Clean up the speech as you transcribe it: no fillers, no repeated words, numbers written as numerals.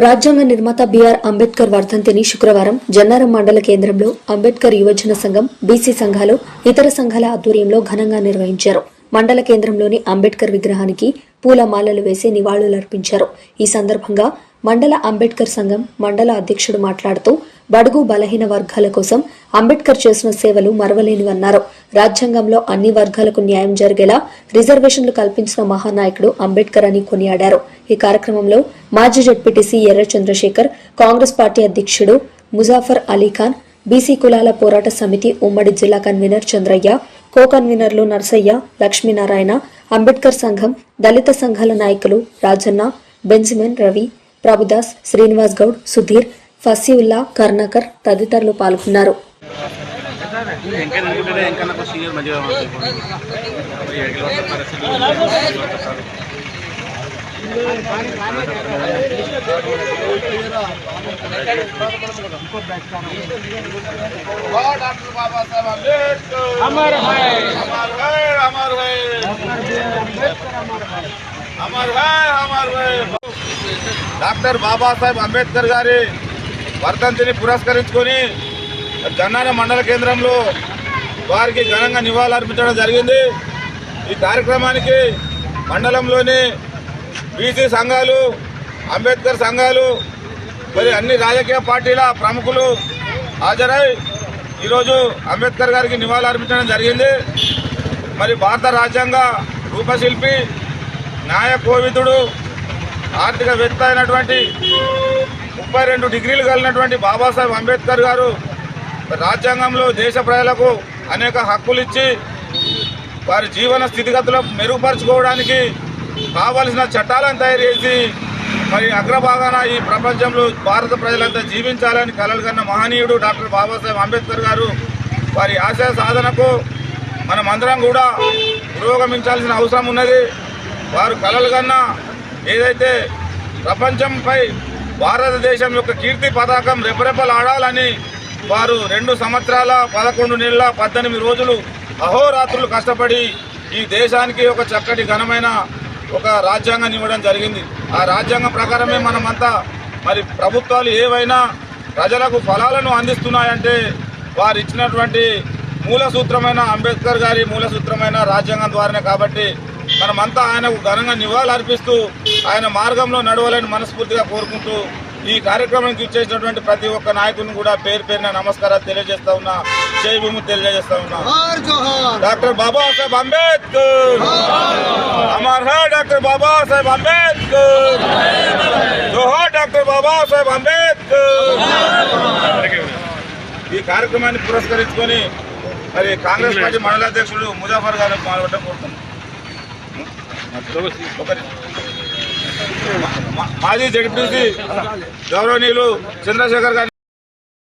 రాజ్యాంగ నిర్మాత బిఆర్ అంబేద్కర్ వర్ధంతిని శుక్రవారం జన్నారం మండల కేంద్రంలో అంబేద్కర్ యువజన సంఘం, బీసీ సంఘాలు, ఇతర సంఘాల ఆధ్వర్యంలో ఘనంగా నిర్వహించారు. మండల కేంద్రంలోని అంబేద్కర్ విగ్రహానికి పూలమాలలు వేసి నివాళులర్పించారు. ఈ సందర్భంగా మండల అంబేద్కర్ సంఘం మండల అధ్యక్షుడు మాట్లాడుతూ బడుగు బలహీన వర్గాల కోసం అంబేద్కర్ చేసిన సేవలు మరవలేనివన్నారు. రాజ్యాంగంలో అన్ని వర్గాలకు న్యాయం జరిగేలా రిజర్వేషన్లు కల్పించిన మహానాయకుడు అంబేద్కర్ అని కొనియాడారు. ఈ కార్యక్రమంలో మాజీ జెడ్పీటీసీ ఎర్ర చంద్రశేఖర్, కాంగ్రెస్ పార్టీ అధ్యక్షుడు ముజాఫర్ అలీఖాన్, బీసీ కులాల పోరాట సమితి ఉమ్మడి జిల్లా కన్వీనర్ చంద్రయ్య, కో కన్వీనర్లు నర్సయ్య, లక్ష్మీనారాయణ, అంబేద్కర్ సంఘం, దళిత సంఘాల నాయకులు రాజన్న, బెంజమిన్, రవి, ప్రభుదాస్, శ్రీనివాస్ గౌడ్, సుధీర్, ఫసీవుల్లా, కర్ణాకర్ తదితరులు పాల్గొన్నారు. డాక్టర్ బాబాసాహెబ్ అంబేద్కర్ గారి వర్ధంతిని పురస్కరించుకొని జన్నారం మండల కేంద్రంలో వారికి ఘనంగా నివాళులర్పించడం జరిగింది. ఈ కార్యక్రమానికి మండలంలోని బీసీ సంఘాలు, అంబేద్కర్ సంఘాలు, మరి అన్ని రాజకీయ పార్టీల ప్రముఖులు హాజరై ఈరోజు అంబేద్కర్ గారికి నివాళులర్పించడం జరిగింది. మరి భారత రాజ్యాంగ రూపశిల్పి, న్యాయ కోవిదుడు, ఆర్థికవేత్త అయినటువంటి 32 డిగ్రీలు కలిగినటువంటి బాబాసాహెబ్ అంబేద్కర్ గారు రాజ్యాంగంలో దేశ ప్రజలకు అనేక హక్కులు ఇచ్చి వారి జీవన స్థితిగతులను మెరుగుపరుచుకోవడానికి కావలసిన చట్టాలను తయారు చేసి మరి అగ్రభాగాన ఈ ప్రపంచంలో భారత ప్రజలంతా జీవించాలని కలలు కన్న మహనీయుడు డాక్టర్ బాబాసాహెబ్ అంబేద్కర్ గారు. వారి ఆశయ సాధనకు మనమందరం కూడా పురోగమించాల్సిన అవసరం ఉన్నది. వారు కలలు కన్న ఏదైతే ప్రపంచంపై భారతదేశం యొక్క కీర్తి పతాకం రెపరెపలాడాలని వారు 2 సంవత్సరాల 11 నెలల 18 రోజులు అహోరాత్రులు కష్టపడి ఈ దేశానికి ఒక చక్కటి ఘనమైన ఒక రాజ్యాంగాన్ని ఇవ్వడం జరిగింది. ఆ రాజ్యాంగం ప్రకారమే మనమంతా మరి ప్రభుత్వాలు ఏవైనా ప్రజలకు ఫలాలను అందిస్తున్నాయంటే వారు ఇచ్చినటువంటి మూల సూత్రమైన అంబేద్కర్ గారి మూల సూత్రమైన రాజ్యాంగం ద్వారానే. కాబట్టి మనమంతా ఆయనకు ఘనంగా నివాళులర్పిస్తూ ఆయన మార్గంలో నడవాలని మనస్ఫూర్తిగా కోరుకుంటూ ఈ కార్యక్రమానికి ఇచ్చేసినటువంటి ప్రతి ఒక్క నాయకుని కూడా పేరు పేరున నమస్కారాలు తెలియజేస్తా ఉన్నా, జై భీము తెలియజేస్తా ఉన్నా. డాక్టర్ బాబాసాహెబ్ అంబేద్కర్ అమర్ హై, డాక్టర్ బాబాసాహెబ్ అంబేద్కర్ జోహార్, డాక్టర్ బాబాసాహెబ్ అంబేద్కర్. ఈ కార్యక్రమాన్ని పురస్కరించుకొని మరి కాంగ్రెస్ పార్టీ మండల అధ్యక్షుడు ముజాఫర్ గారు మాట్లాడటం కోరుతున్నాం. మాజీ జెడ్పీటీసీ గౌరవనీయులు చంద్రశేఖర్ గారు